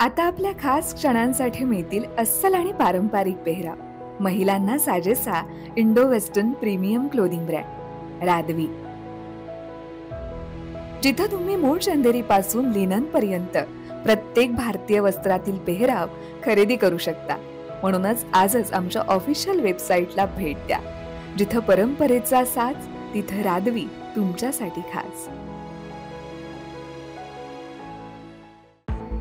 आता आपल्या खास क्षणांसाठी मिळतील अस्सल आणि पारंपरिक पेहराव महिलांना साजेसा Indo western premium clothing brand Radvi, जिथं तुम्ही मूळ चंदेरी पासून लिनन पर्यंत प्रत्येक भारतीय वस्त्रातील पेहराव खरेदी करू शकता। म्हणूनच आजच आमच्या ऑफिशियल वेबसाईटला भेट द्या, जिथं परंपरेचा साज तिथं रादवी तुमच्यासाठी खास।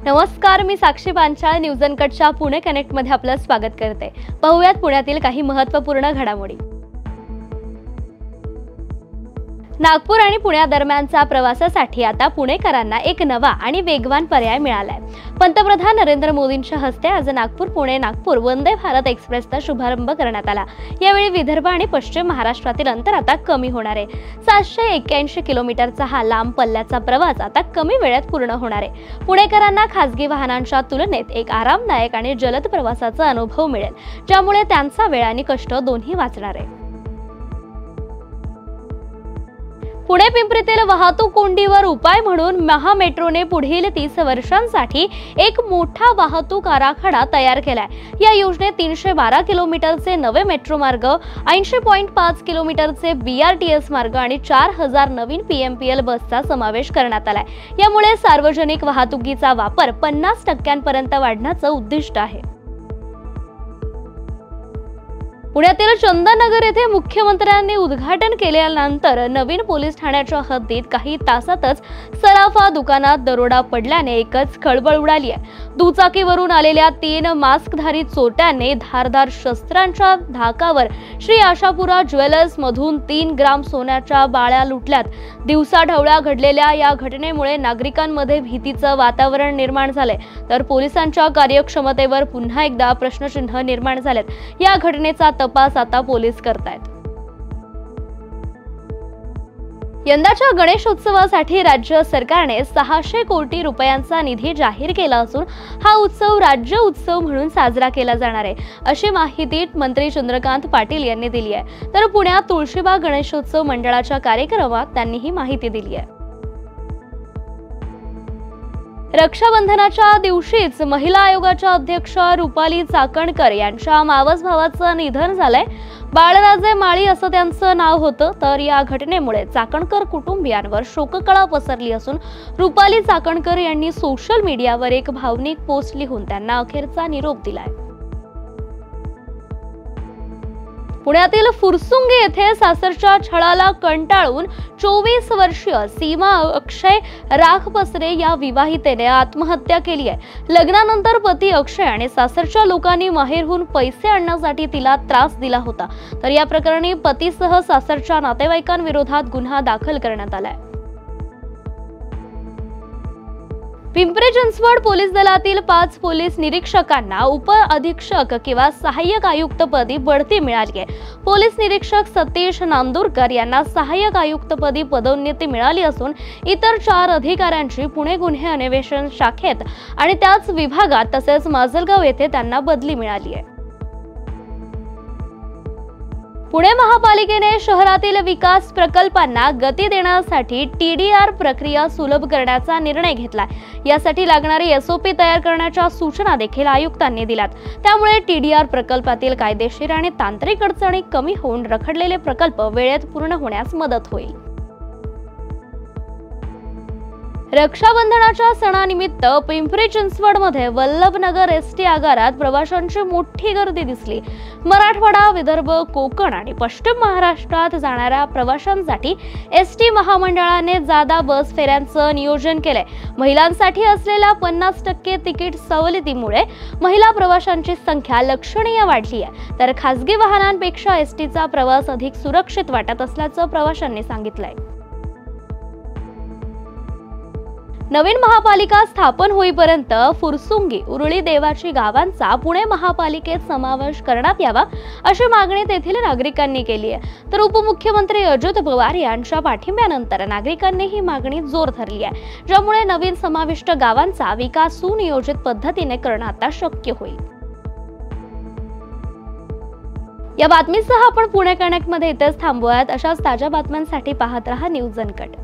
नमस्कार, मी साक्षी पांचाळ न्यूज अनकटच्या पुणे कनेक्ट मध्ये आपलं स्वागत करते। पाहूयात पुण्यातील काही महत्त्वपूर्ण घडामोडी। नागपूर आणि पुण्यादरम्यानचा प्रवासासाठी आता पुणेकरांना एक नवा आणि वेगवान पर्याय मिळालाय। पंतप्रधान नरेंद्र मोदींच्या हस्ते आज नागपूर पुणे नागपूर वंदे भारत एक्सप्रेसचा शुभारंभ करण्यात आला। यावेळी विदर्भ आणि पश्चिम महाराष्ट्रातील अंतर आता कमी होणार आहे। 781 किलोमीटरचा हा लांब पल्ल्याचा प्रवास आता कमी वेळेत पूर्ण होणार आहे। पुणेकरांना खासगी वाहनांच्या तुलनेत एक आरामदायक आणि जलद प्रवासाचा अनुभव मिळेल, ज्यामुळे त्यांचा वेळ आणि कष्ट दोन्ही वाचणार आहे। पुणे पिंपरीतील वाहतूक कोंडीवर उपाय म्हणून महामेट्रोने पुढील 30 वर्षांसाठी एक मोठा वाहतूक आराखडा तयार केलाय। या योजनेत 312 किलोमीटरचे नवे मेट्रो मार्ग, 80.5 किलोमीटरचे BRTS मार्ग आणि 4000 नवीन PMPL बसचा समावेश करण्यात आलाय। यामुळे सार्वजनिक वाहतुकीचा वापर 50% वाढण्याचं उद्दिष्ट आहे। पुण्यातील चंदननगर येथे मुख्यमंत्र्यांनी उद्घाटन केल्यानंतर नवीन पोलीस ठाण्याच्या हद्दीत काही तासातच सराफा दुकानात दरोडा पडल्याने एकच खळबळ उडाली आहे। दुचाकीवरून आलेल्या 3 मास्कधारी चोरट्यांनी धारदार शस्त्रांच्या धाकावर श्री आशापुरा ज्वेलर्स मधून 3 ग्राम सोन्याच्या बाळ्या लुटल्यात। दिवसाढवळ्या घडलेल्या या घटनेमुळे नागरिकांमध्ये भीतीचं वातावरण निर्माण झाले, तर पोलिसांच्या कार्यक्षमतेवर पुन्हा एकदा प्रश्नचिन्ह निर्माण झालेत। या घटनेचा तपास आता पोलीस करतायत। यंदाच्या गणेशोत्सवासाठी राज्य सरकारने 600 कोटी रुपयांचा निधी जाहीर केला असून हा उत्सव राज्य उत्सव म्हणून साजरा केला जाणार आहे, अशी माहिती मंत्री चंद्रकांत पाटील यांनी दिली आहे। तर पुण्यात तुळशीबाग गणेशोत्सव मंडळाच्या कार्यक्रमात त्यांनी ही माहिती दिली आहे। रक्षाबंधनाच्या दिवशीच महिला आयोगाच्या अध्यक्ष रुपाली चाकणकर यांच्या मावस भावाचं निधन झालंय। बाळराजे माळी असं त्यांचं नाव होतं। तर या घटनेमुळे चाकणकर कुटुंबियांवर शोककळा पसरली असून रुपाली चाकणकर यांनी सोशल मीडियावर एक भावनिक पोस्ट लिहून त्यांना अखेरचा निरोप दिलाय। पुण्यातील फुरसुंगी येथे सासरच्या छळाला कंटाळून 24 वर्षीय सीमा अक्षय राखपसरे या विवाहितेने आत्महत्या केली आहे। लग्नानंतर पती अक्षय आणि सासरच्या लोकांनी माहेरहून पैसे आणण्यासाठी तिला त्रास दिला होता। तर या प्रकरणी पतीसह सासरच्या नातेवाईकांविरोधात गुन्हा दाखल करण्यात आलाय। पिंपरी चिंचवड पोलीस दलातील 5 पोलीस निरीक्षकांना उप अधीक्षक किंवा सहाय्यक आयुक्तपदी बढती मिळाली आहे। पोलीस निरीक्षक सतीश नांदुरकर यांना सहाय्यक आयुक्तपदी पदोन्नती मिळाली असून इतर 4 अधिकाऱ्यांची पुणे गुन्हे अन्वेषण शाखेत आणि त्याच विभागात तसेच माजलगाव येथे त्यांना बदली मिळाली आहे। पुणे महापालिकेने शहरातील विकास प्रकल्पांना गती देण्यासाठी TDR प्रक्रिया सुलभ करण्याचा निर्णय घेतला। यासाठी लागणारी SOP तयार करण्याच्या सूचना देखील आयुक्तांनी दिल्यात। त्यामुळे TDR प्रकल्पातील कायदेशीर आणि तांत्रिक अडचणी कमी होऊन रखडलेले प्रकल्प वेळेत पूर्ण होण्यास मदत होईल। रक्षाबंधनाच्या सणानिमित्त पिंपरी चिंचवड मध्ये वल्लभनगर ST आगारात प्रवाशांची मोठी गर्दी दिसली। मराठवाडा, विदर्भ, कोकण आणि पश्चिम महाराष्ट्रात जाणाऱ्या प्रवाशांसाठी ST महामंडळाने जादा बस फेऱ्यांचं नियोजन केलंय। महिलांसाठी असलेल्या 50% तिकीट सवलतीमुळे महिला प्रवाशांची संख्या लक्षणीय वाढली आहे। तर खासगी वाहनांपेक्षा STचा प्रवास अधिक सुरक्षित वाटत असल्याचं प्रवाशांनी सांगितलंय। नवीन महापालिका स्थापन होईपर्यंत फुरसुंगी, उरळी देवाची गावांचा पुणे महापालिकेत समावेश करण्यात यावा, अशी मागणी तेथील नागरिकांनी केली आहे। तर उपमुख्यमंत्री अजित पवार यांच्या पाठिंब्यानंतर नागरिकांनी ही मागणी जोर धरली आहे, ज्यामुळे नवीन समाविष्ट गावांचा विकास सुनियोजित पद्धतीने करणं आता शक्य होईल। या बातमीसह आपण पुणे कनेक्ट मध्ये इथेच थांबूयात। अशाच ताज्या बातम्यांसाठी पाहत रहा न्यूज अनकट।